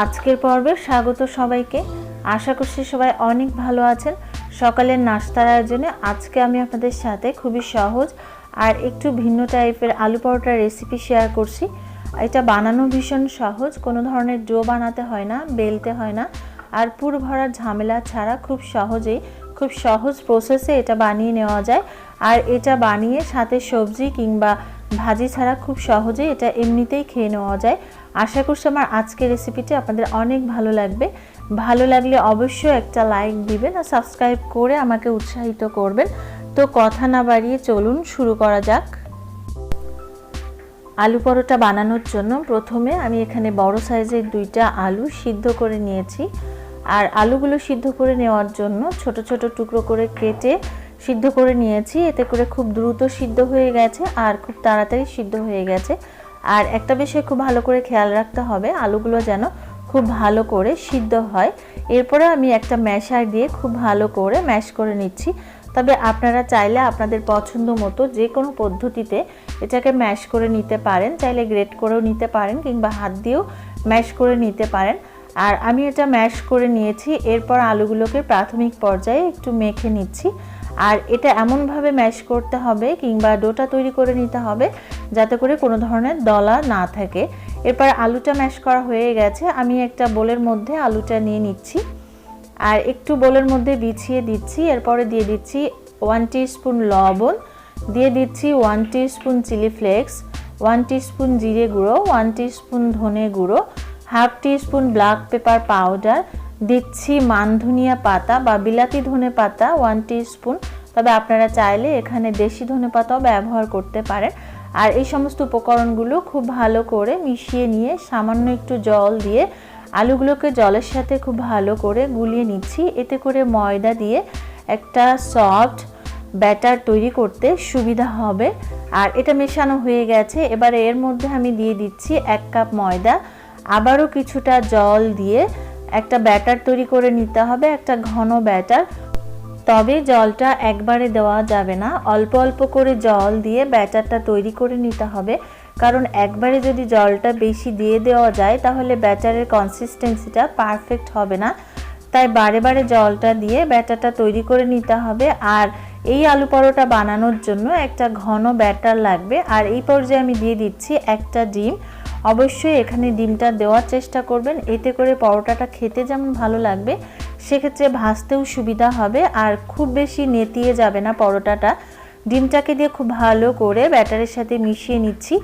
আজকের পর্বে স্বাগত সবাইকে। আশা করছি সবাই অনেক ভালো আছেন। সকালের নাস্তার আয়োজনে আজকে আমি আপনাদের সাথে খুবই সহজ আর একটু ভিন্ন টাইপের আলু পরোটার রেসিপি শেয়ার করছি। এটা বানানো ভীষণ সহজ, কোনো ধরনের ডো বানাতে হয় না, বেলতে হয় না, আর পুর ভরার ঝামেলা ছাড়া খুব সহজেই খুব সহজ প্রসেসে এটা বানিয়ে নেওয়া যায়। আর এটা বানিয়ে সাথে সবজি কিংবা ভাজি ছাড়া খুব সহজেই এটা এমনিতেই খেয়ে নেওয়া যায়। আশা করছি আমার আজকের রেসিপিটি আপনাদের অনেক ভালো লাগবে। ভালো লাগলে অবশ্যই একটা লাইক দিবেন আর সাবস্ক্রাইব করে আমাকে উৎসাহিত করবেন। তো কথা না বাড়িয়ে চলুন শুরু করা যাক। আলু পরোটা বানানোর জন্য প্রথমে আমি এখানে বড় সাইজের 2টা আলু সিদ্ধ করে নিয়েছি। আর আলুগুলো সিদ্ধ করে নেওয়ার জন্য ছোট ছোট টুকরো করে কেটে সিদ্ধ করে নিয়েছি। এতে করে খুব দ্রুত সিদ্ধ হয়ে গেছে আর খুব তাড়াতাড়ি সিদ্ধ হয়ে গেছে। আর একটা বিষয় খুব ভালো করে খেয়াল রাখতে হবে, আলুগুলো যেন খুব ভালো করে সিদ্ধ হয়। এরপরে আমি একটা ম্যাশার দিয়ে খুব ভালো করে ম্যাশ করে নিচ্ছি। তবে আপনারা চাইলে আপনাদের পছন্দ মতো যে কোনো পদ্ধতিতে এটাকে ম্যাশ করে নিতে পারেন, চাইলে গ্রেট করেও নিতে পারেন কিংবা হাত দিয়েও ম্যাশ করে নিতে পারেন। আর আমি এটা ম্যাশ করে নিয়েছি। এরপর আলুগুলোকে প্রাথমিক পর্যায়ে একটু মেখে নিচ্ছি। আর এটা এমনভাবে ম্যাশ করতে হবে কিংবা ডোটা তৈরি করে নিতে হবে যাতে করে কোনো ধরনের দলা না থাকে। এরপর আলুটা ম্যাশ করা হয়ে গেছে। আমি একটা বোলের মধ্যে আলুটা নিয়ে নিচ্ছি আর একটু বোলের মধ্যে বিছিয়ে দিচ্ছি। এরপরে দিয়ে দিচ্ছি 1 টিস্পুন লবণ, দিয়ে দিচ্ছি 1 টিস্পুন চিলি ফ্লেক্স, 1 টিস্পুন জিরে গুঁড়ো, 1 টিস্পুন ধনে গুঁড়ো, half teaspoon black pepper powder, দিচ্ছি মানধনিয়া পাতা বা বিলাতি ধনে পাতা 1 টিস্পুন। তবে আপনারা চাইলে এখানে দেশি ধনে পাতাও ব্যবহার করতে পারেন। আর এই সমস্ত উপকরণগুলো খুব ভালো করে মিশিয়ে নিয়ে সামান্য একটু জল দিয়ে আলুগুলোকে জলের সাথে খুব ভালো করে গুলিয়ে নিচ্ছি। এতে করে ময়দা দিয়ে একটা সফট ব্যাটার তৈরি করতে সুবিধা হবে। আর এটা মেশানো হয়ে গেছে। এবারে এর মধ্যে আমি দিয়ে দিচ্ছি 1 কাপ ময়দা। আবারও কিছুটা জল দিয়ে একটা ব্যাটার তৈরি করে নিতে হবে, একটা ঘন ব্যাটার। তবে জলটা একবারে দেওয়া যাবে না, অল্প অল্প করে জল দিয়ে ব্যাটারটা তৈরি করে নিতে হবে। কারণ একবারে যদি জলটা বেশি দিয়ে দেওয়া যায় তাহলে ব্যাটারের কনসিস্টেন্সিটা পারফেক্ট হবে না। তাই বারে বারে জলটা দিয়ে ব্যাটারটা তৈরি করে নিতে হবে। আর এই আলু পরোটা বানানোর জন্য একটা ঘন ব্যাটার লাগবে। আর এই পর্যায়ে আমি দিয়ে দিচ্ছি একটা ডিম। অবশ্যই এখানে ডিমটা দেওয়ার চেষ্টা করবেন, এতে করে পরোটাটা খেতে যেমন ভালো লাগবে সেক্ষেত্রে ভাজতেও সুবিধা হবে আর খুব বেশি নেতিয়ে যাবে না পরোটাটা। ডিমটাকে দিয়ে খুব ভালো করে ব্যাটারের সাথে মিশিয়ে নিচ্ছি।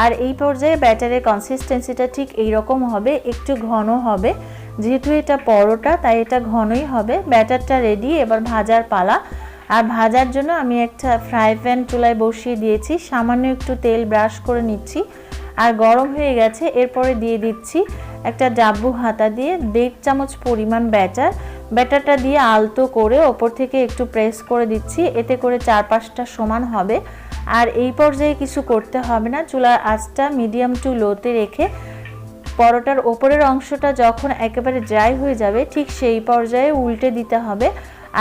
আর এই পর্যায়ে ব্যাটারের কনসিস্টেন্সিটা ঠিক এই রকম হবে, একটু ঘন হবে। যেহেতু এটা পরোটা তাই এটা ঘনই হবে। ব্যাটারটা রেডি, এবার ভাজার পালা। আর ভাজার জন্য আমি একটা ফ্রাই প্যান চুলায় বসিয়ে দিয়েছি, সামান্য একটু তেল ব্রাশ করে নিচ্ছি আর গরম হয়ে গেছে। এরপরে দিয়ে দিচ্ছি একটা ডাব্বু হাতা দিয়ে 1.5 চামচ পরিমাণ ব্যাটারটা দিয়ে আলতো করে ওপর থেকে একটু প্রেস করে দিচ্ছি। এতে করে চারপাশটা সমান হবে। আর এই পর্যায়ে কিছু করতে হবে না, চুলার আঁচটা মিডিয়াম টু লোতে রেখে পরোটার ওপরের অংশটা যখন একেবারে ড্রাই হয়ে যাবে ঠিক সেই পর্যায়ে উল্টে দিতে হবে।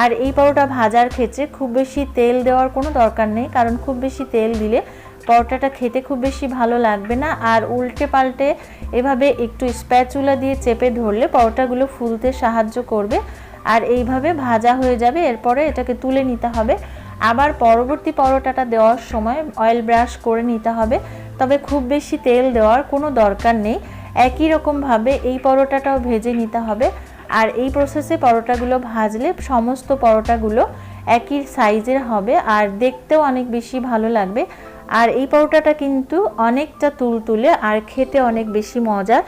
আর এই পরোটা ভাজার ক্ষেত্রে খুব বেশি তেল দেওয়ার কোনো দরকার নেই, কারণ খুব বেশি তেল দিলে পরোটাটা খেতে খুব বেশি ভালো লাগবে না। আর উল্টে পাল্টে এভাবে একটু স্প্যাচুলা দিয়ে চেপে ধরলে পরোটাগুলো ফুলতে সাহায্য করবে আর এইভাবে ভাজা হয়ে যাবে। এরপরে এটাকে তুলে নিতে হবে। আবার পরবর্তী পরোটাটা দেওয়ার সময় অয়েল ব্রাশ করে নিতে হবে, তবে খুব বেশি তেল দেওয়ার কোনো দরকার নেই। একই রকমভাবে এই পরোটাটাও ভেজে নিতে হবে। আর এই প্রসেসে পরোটাগুলো ভাজলে সমস্ত পরোটাগুলো একই সাইজের হবে আর দেখতেও অনেক বেশি ভালো লাগবে। আর এই পরোটাটা কিন্তু অনেকটা তুলতুলে আর খেতে অনেক বেশি মজা।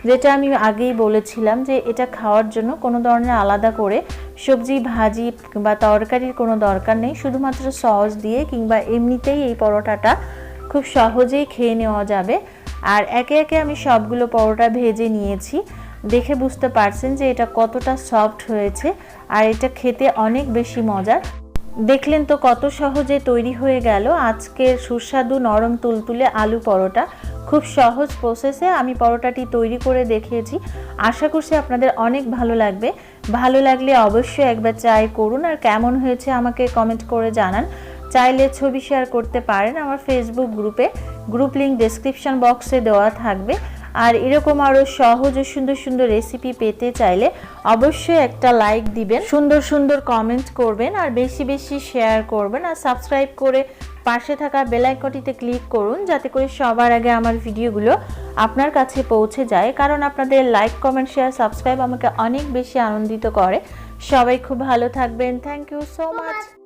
যেটা আমি আগেই বলেছিলাম যে এটা খাওয়ার জন্য কোনো ধরনের আলাদা করে সবজি ভাজি বা তরকারির কোনো দরকার নেই, শুধুমাত্র সস দিয়ে কিংবা এমনিতেই এই পরোটাটা খুব সহজেই খেয়ে নেওয়া যাবে। আর একে একে আমি সবগুলো পরোটা ভেজে নিয়েছি। দেখে বুঝতে পারছেন যে এটা কতটা সফট হয়েছে আর এটা খেতে অনেক বেশি মজার। দেখলেন তো কত সহজে তৈরি হয়ে গেল আজকের সুস্বাদু নরম তুলতুলে আলু পরোটা। খুব সহজ প্রসেসে আমি পরোটাটি তৈরি করে দেখিয়েছি। আশা করছি আপনাদের অনেক ভালো লাগবে। ভালো লাগলে অবশ্যই একবার ট্রাই করুন আর কেমন হয়েছে আমাকে কমেন্ট করে জানান। চাইলে ছবি শেয়ার করতে পারেন আমার ফেসবুক গ্রুপে, গ্রুপ লিংক ডেসক্রিপশন বক্সে দেওয়া থাকবে। আর এরকম আরও সহজ ও সুন্দর সুন্দর রেসিপি পেতে চাইলে অবশ্যই একটা লাইক দিবেন, সুন্দর সুন্দর কমেন্ট করবেন, আর বেশি বেশি শেয়ার করবেন, আর সাবস্ক্রাইব করে পাশে থাকা বেল আইকনটিতে ক্লিক করুন যাতে করে সবার আগে আমার ভিডিওগুলো আপনার কাছে পৌঁছে যায়। কারণ আপনাদের লাইক, কমেন্ট, শেয়ার, সাবস্ক্রাইব আমাকে অনেক বেশি আনন্দিত করে। সবাই খুব ভালো থাকবেন। Thank you so much.